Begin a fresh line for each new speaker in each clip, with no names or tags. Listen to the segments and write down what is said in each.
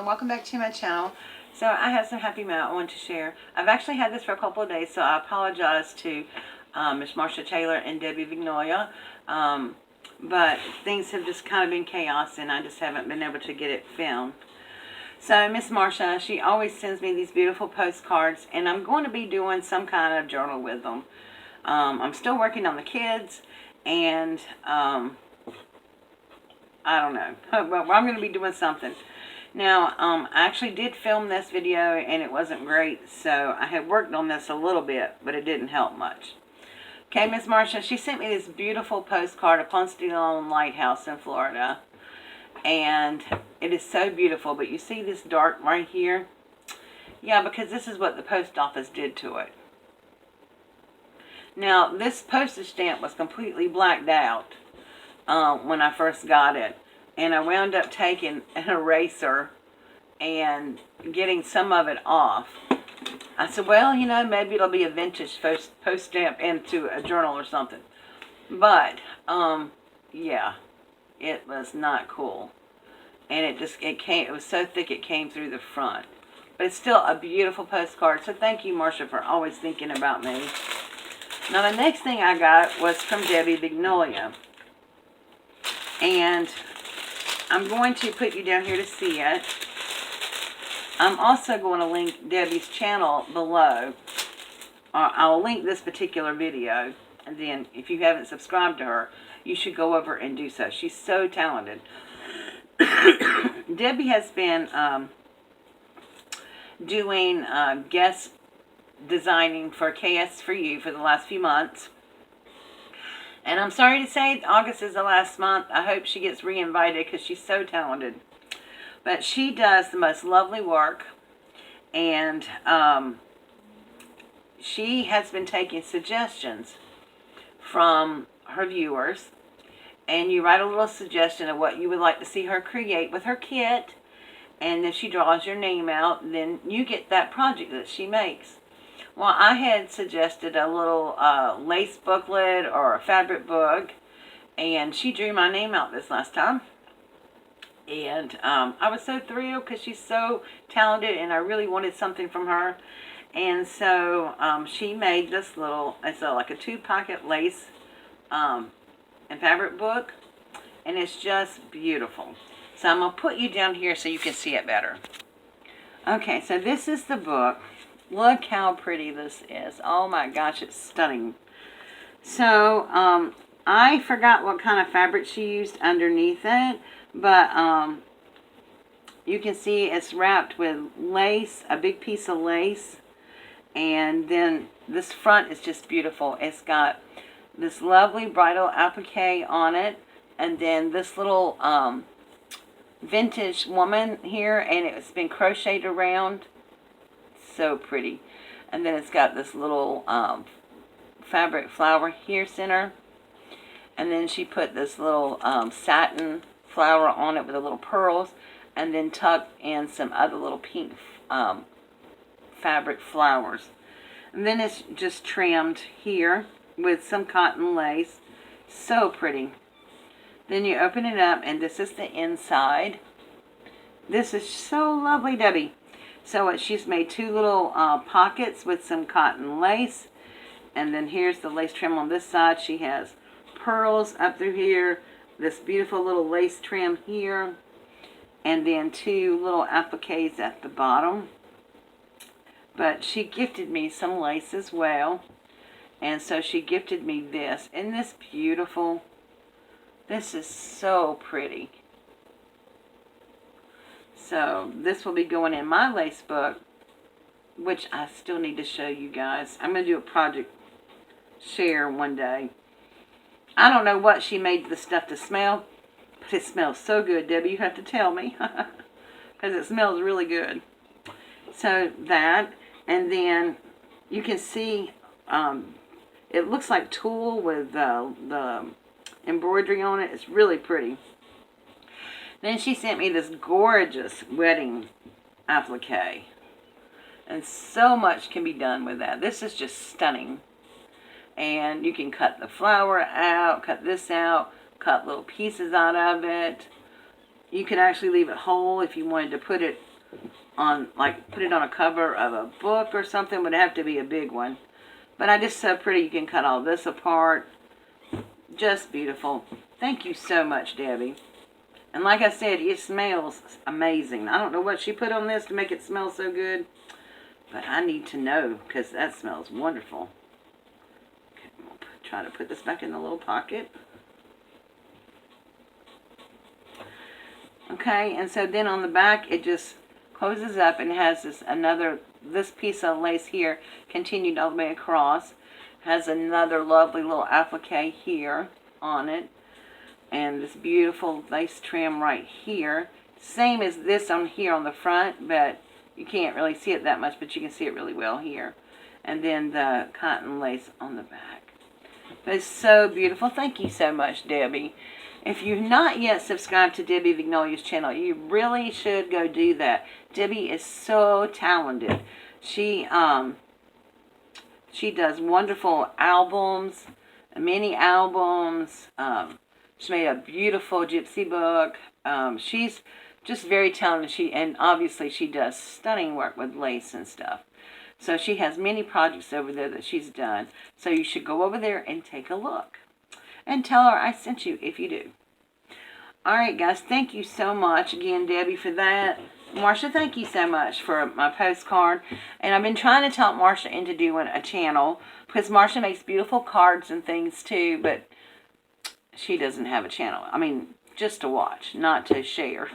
everyone, welcome back to my channel. So I have some happy mail I want to share. I've actually had this for a couple of days, so I apologize to Miss Marcia Taylor and Debbie Vignola. But things have just kind of been chaos and I just haven't been able to get it filmed. So Miss Marcia, she always sends me these beautiful postcards, and I'm going to be doing some kind of journal with them. I'm still working on the kids, and I don't know. Well, I'm going to be doing something. Now, I actually did film this video, and it wasn't great, so I had worked on this a little bit, but it didn't help much. Okay, Miss Marcia, she sent me this beautiful postcard of Ponce de Leon Lighthouse in Florida, and it is so beautiful, but you see this dark right here? Yeah, because this is what the post office did to it. Now, this postage stamp was completely blacked out when I first got it. And I wound up taking an eraser and getting some of it off. I said, well, you know, maybe it'll be a vintage post stamp into a journal or something. But, yeah, it was not cool. And it was so thick it came through the front. But it's still a beautiful postcard. So thank you, Marcia, for always thinking about me. Now, the next thing I got was from Debbie Vignola. And I'm going to put you down here to see it. I'm also going to link Debbie's channel below. I'll link this particular video. And then, if you haven't subscribed to her, you should go over and do so. She's so talented. Debbie has been doing guest designing for KS for You for the last few months. And I'm sorry to say, August is the last month. I hope she gets re-invited because she's so talented. But she does the most lovely work. And she has been taking suggestions from her viewers. And you write a little suggestion of what you would like to see her create with her kit. And if she draws your name out, then you get that project that she makes. Well, I had suggested a little lace booklet or a fabric book, and she drew my name out this last time. And I was so thrilled because she's so talented, and I really wanted something from her. And so she made this little, it's like a 2-pocket lace and fabric book, and it's just beautiful. So I'm going to put you down here so you can see it better. Okay, so this is the book. Look how pretty this is. Oh my gosh, it's stunning. So, I forgot what kind of fabric she used underneath it, but you can see it's wrapped with lace, a big piece of lace, and then this front is just beautiful. It's got this lovely bridal applique on it, and then this little vintage woman here, and it's been crocheted around. So pretty. And then it's got this little fabric flower here center, and then she put this little satin flower on it with the little pearls, and then tucked in some other little pink fabric flowers. And then it's just trimmed here with some cotton lace. So pretty. Then you open it up, and this is the inside. This is so lovely, Debbie. So she's made 2 little pockets with some cotton lace. And then here's the lace trim on this side. She has pearls up through here. This beautiful little lace trim here. And then 2 little appliques at the bottom. But she gifted me some lace as well. And so she gifted me this. Isn't this beautiful? This is so pretty. So, this will be going in my lace book, which I still need to show you guys. I'm going to do a project share one day. I don't know what she made the stuff to smell, but it smells so good, Debbie. You have to tell me, because it smells really good. So, that, and then you can see, it looks like tulle with the embroidery on it. It's really pretty. Then she sent me this gorgeous wedding applique. And so much can be done with that. This is just stunning. And you can cut the flower out, cut this out, cut little pieces out of it. You could actually leave it whole if you wanted to put it on, like, put it on a cover of a book or something. It would have to be a big one. But I just so pretty. You can cut all this apart. Just beautiful. Thank you so much, Debbie. And like I said, it smells amazing. I don't know what she put on this to make it smell so good, but I need to know because that smells wonderful. Okay, I'm going to try to put this back in the little pocket. Okay, and so then on the back, it just closes up and has this piece of lace here continued all the way across. Has another lovely little applique here on it. And this beautiful lace trim right here. Same as this on here on the front, but you can't really see it that much, but you can see it really well here. And then the cotton lace on the back. But it's so beautiful. Thank you so much, Debbie. If you've not yet subscribed to Debbie Vignola's channel, you really should go do that. Debbie is so talented. She does wonderful albums, mini albums. She made a beautiful gypsy book. She's just very talented. And obviously she does stunning work with lace and stuff. So she has many projects over there that she's done. So you should go over there and take a look. And tell her I sent you if you do. Alright guys, thank you so much again, Debbie, for that. Marcia, thank you so much for my postcard. And I've been trying to talk Marcia into doing a channel because Marcia makes beautiful cards and things too, but she doesn't have a channel. I mean, just to watch, not to share.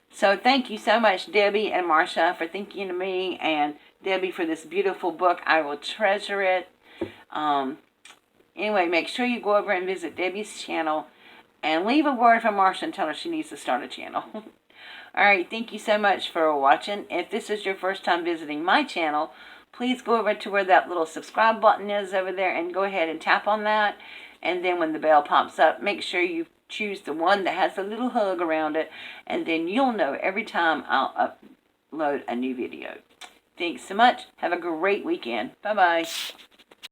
So thank you so much, Debbie and Marcia, for thinking of me, and Debbie for this beautiful book. I will treasure it. Anyway, make sure you go over and visit Debbie's channel and leave a word for Marcia and tell her she needs to start a channel. Alright, thank you so much for watching. If this is your first time visiting my channel, please go over to where that little subscribe button is over there and go ahead and tap on that. And then when the bell pops up, make sure you choose the one that has a little hug around it. And then you'll know every time I'll upload a new video. Thanks so much. Have a great weekend. Bye-bye.